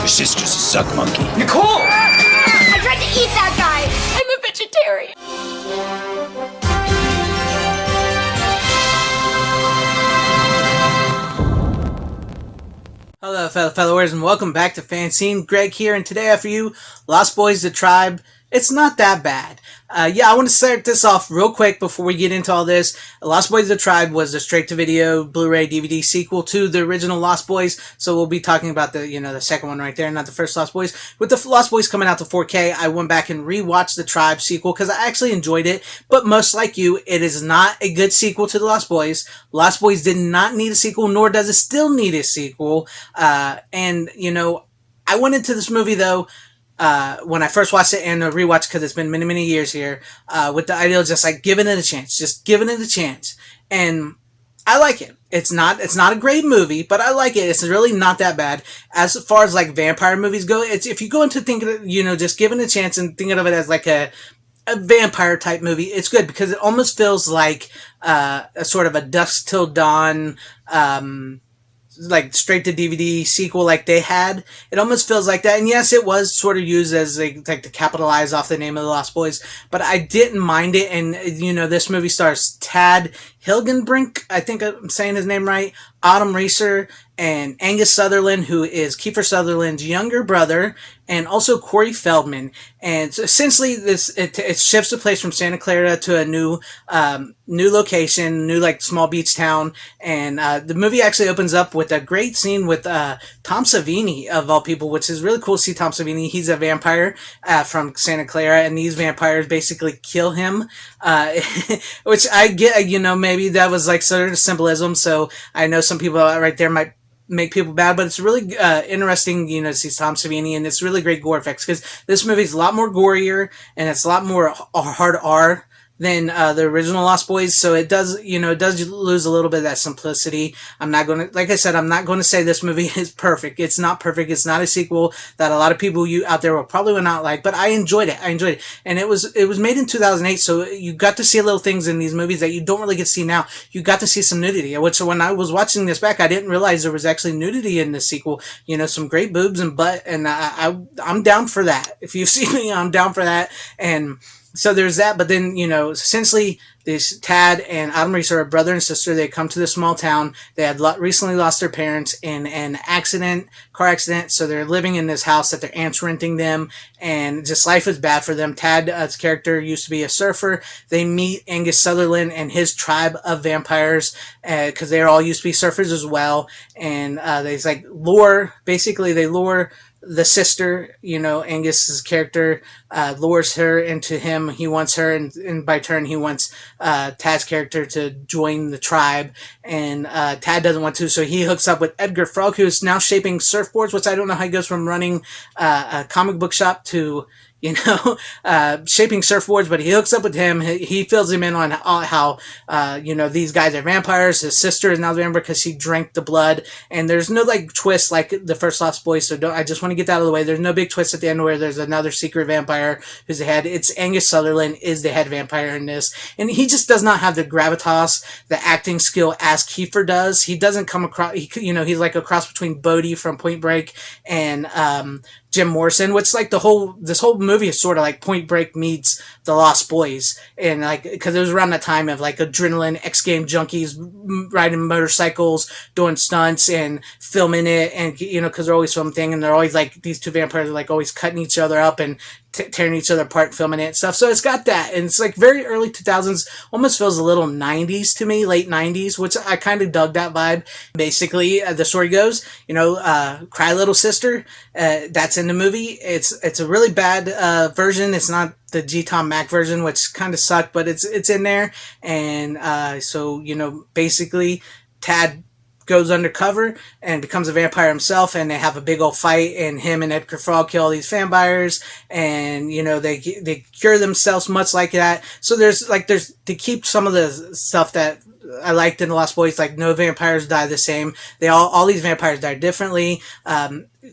Your sister's a suck monkey. Nicole! I tried to eat that guy. I'm a vegetarian. Hello, fellow followers, and welcome back to FanZcene. Greg here, and today for you, Lost Boys: The Tribe. It's not that bad. I want to start this off real quick before we get into all this. Lost Boys: The Tribe was a straight-to-video Blu-ray DVD sequel to the original Lost Boys, so we'll be talking about the second one right there, not the first Lost Boys. With the Lost Boys coming out to 4K, I went back and rewatched the Tribe sequel because I actually enjoyed it, but most like you, it is not a good sequel to the Lost Boys. Lost Boys did not need a sequel, nor does it still need a sequel. I went into this movie, though, when I first watched it and a rewatch because it's been many, many years here, with the idea of just like giving it a chance, just giving it a chance. And I like it. It's not a great movie, but I like it. It's really not that bad. As far as like vampire movies go, it's, if you go into thinking, just giving it a chance and thinking of it as like a vampire type movie, it's good because it almost feels like, a sort of a Dusk Till Dawn, like straight to DVD sequel like they had. It almost feels like that. And yes, it was sort of used as like to capitalize off the name of the Lost Boys, but I didn't mind it. And this movie stars Tad Hilgenbrink, I think I'm saying his name right, Autumn Reeser, and Angus Sutherland, who is Kiefer Sutherland's younger brother, and also Corey Feldman. And so essentially, it shifts the place from Santa Clara to a new location, new like small beach town. And the movie actually opens up with a great scene with Tom Savini, of all people, which is really cool to see Tom Savini. He's a vampire from Santa Clara, and these vampires basically kill him, which I get. Maybe that was like sort of symbolism. So I know some people right there might make people bad, but it's really interesting, to see Tom Savini, and it's really great gore effects because this movie is a lot more gorier and it's a lot more hard R than the original Lost Boys, so it does, it does lose a little bit of that simplicity. I'm not going to, like I said, I'm not going to say this movie is perfect. It's not perfect. It's not a sequel that a lot of people out there will not like, but I enjoyed it. And it was made in 2008, so you got to see little things in these movies that you don't really get to see now. You got to see some nudity, which when I was watching this back, I didn't realize there was actually nudity in this sequel. Some great boobs and butt, and I'm down for that. If you see me, I'm down for that. And so there's that, but then, essentially, this Tad and Autumn Reeser are brother and sister. They come to this small town. They had recently lost their parents in an car accident, so they're living in this house that their aunt's renting them, and just life is bad for them. Tad's character used to be a surfer. They meet Angus Sutherland and his tribe of vampires, because they all used to be surfers as well, and they lure the sister, Angus's character, lures her into him. He wants her, and by turn, he wants Tad's character to join the tribe, and Tad doesn't want to, so he hooks up with Edgar Frog, who's now shaping surfboards, which I don't know how he goes from running a comic book shop to shaping surfboards, but he hooks up with him. He fills him in on how these guys are vampires. His sister is now the vampire because she drank the blood, and there's no twist like the first Lost Boys, so I just want to get that out of the way. There's no big twist at the end where there's another secret vampire who's the head. It's Angus Sutherland is the head vampire in this, and he just does not have the gravitas, the acting skill as Kiefer does. He doesn't come across, he's like a cross between Bodhi from Point Break and Jim Morrison, which this whole movie is sort of like Point Break meets The Lost Boys, and because it was around that time of adrenaline, X Game junkies riding motorcycles, doing stunts and filming it, and because they're always filming thing, and they're always these two vampires are always cutting each other up and tearing each other apart, filming it and stuff. So it's got that, and it's very early 2000s, almost feels a little 90s to me, late 90s, which I kind of dug that vibe. Basically, the story goes, Cry Little Sister, that's in the movie. It's a really bad version. It's not the G. Tom Mac version, which kind of sucked, but it's in there. And so basically, Tad goes undercover and becomes a vampire himself, and they have a big old fight, and him and Edgar Frog kill all these vampires, and they cure themselves much like that. So there's to keep some of the stuff that I liked in The Lost Boys, no vampires die the same. All these vampires die differently.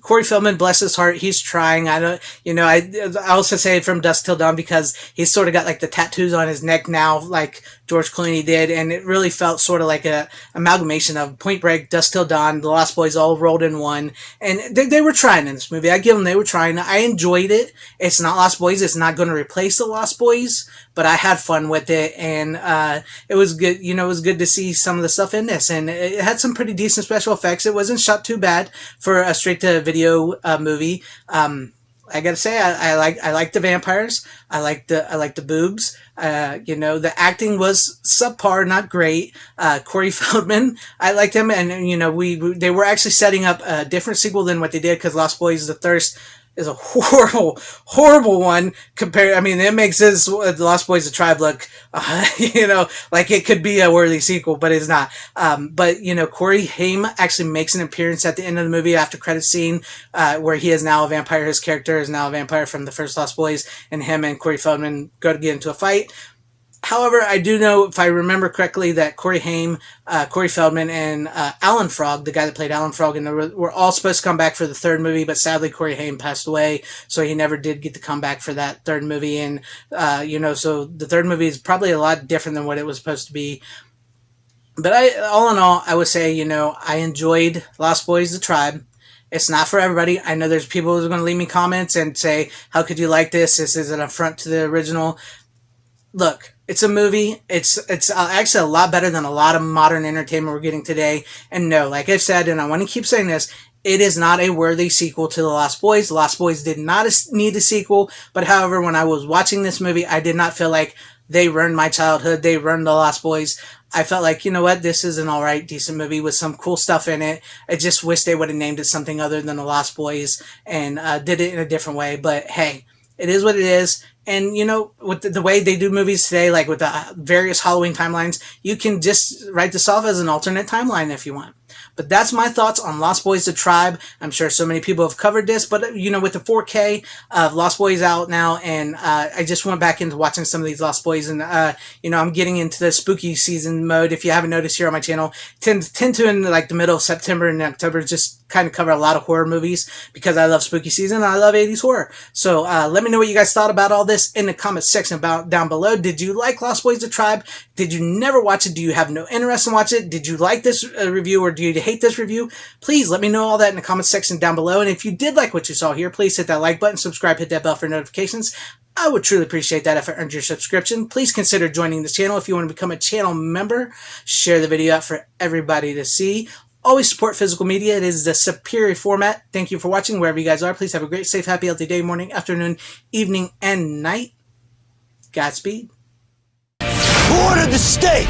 Corey Feldman, bless his heart, he's trying. I don't, I also say From Dusk Till Dawn because he's sort of got like the tattoos on his neck now, like George Clooney did, and it really felt sort of like a amalgamation of Point Break, Dusk Till Dawn, The Lost Boys all rolled in one, and they were trying in this movie. I give them, they were trying. I enjoyed it. It's not Lost Boys. It's not going to replace The Lost Boys, but I had fun with it, and it was good. It was good to see some of the stuff in this, and it had some pretty decent special effects. It wasn't shot too bad for a straight-to-video movie. I gotta say, I like the vampires. I like the boobs. The acting was subpar, not great. Corey Feldman, I liked him, and they were actually setting up a different sequel than what they did, because Lost Boys: The Thirst is a horrible one compared. I mean, it makes this The Lost Boys: The Tribe look, like it could be a worthy sequel, but it's not. But Corey Haim actually makes an appearance at the end of the movie after credit scene, where he is now a vampire. His character is now a vampire from the first Lost Boys, and him and Corey Feldman go to get into a fight. However, I do know, if I remember correctly, that Corey Haim, Corey Feldman, and Alan Frog, the guy that played Alan Frog, were all supposed to come back for the third movie, but sadly Corey Haim passed away, so he never did get to come back for that third movie. And so the third movie is probably a lot different than what it was supposed to be. But all in all, I would say, I enjoyed Lost Boys: The Tribe. It's not for everybody. I know there's people who are going to leave me comments and say, how could you like this? This is an affront to the original. Look, it's a movie. It's actually a lot better than a lot of modern entertainment we're getting today. And no, like I've said, and I want to keep saying this, it is not a worthy sequel to The Lost Boys. The Lost Boys did not need a sequel. But however, when I was watching this movie, I did not feel like they ruined my childhood. They ruined The Lost Boys. I felt like, this is an alright, decent movie with some cool stuff in it. I just wish they would have named it something other than The Lost Boys and did it in a different way. But hey, it is what it is. And, with the way they do movies today, like with the various Halloween timelines, you can just write this off as an alternate timeline if you want. But that's my thoughts on Lost Boys: The Tribe. I'm sure so many people have covered this, but, with the 4K of Lost Boys out now, and I just went back into watching some of these Lost Boys, and, I'm getting into the spooky season mode. If you haven't noticed here on my channel, tend to in like the middle of September and October just kind of cover a lot of horror movies because I love spooky season and I love 80s horror. So let me know what you guys thought about all this in the comment section down below. Did you like Lost Boys: The Tribe? Did you never watch it? Do you have no interest in watching it? Did you like this review, or do you hate this review? Please let me know all that in the comment section down below. And if you did like what you saw here, please hit that like button, subscribe, hit that bell for notifications. I would truly appreciate that if I earned your subscription. Please consider joining this channel if you want to become a channel member. Share the video out for everybody to see. Always support physical media. It is the superior format. Thank you for watching wherever you guys are. Please have a great, safe, happy, healthy day, morning, afternoon, evening, and night. Godspeed. Who ordered the steak?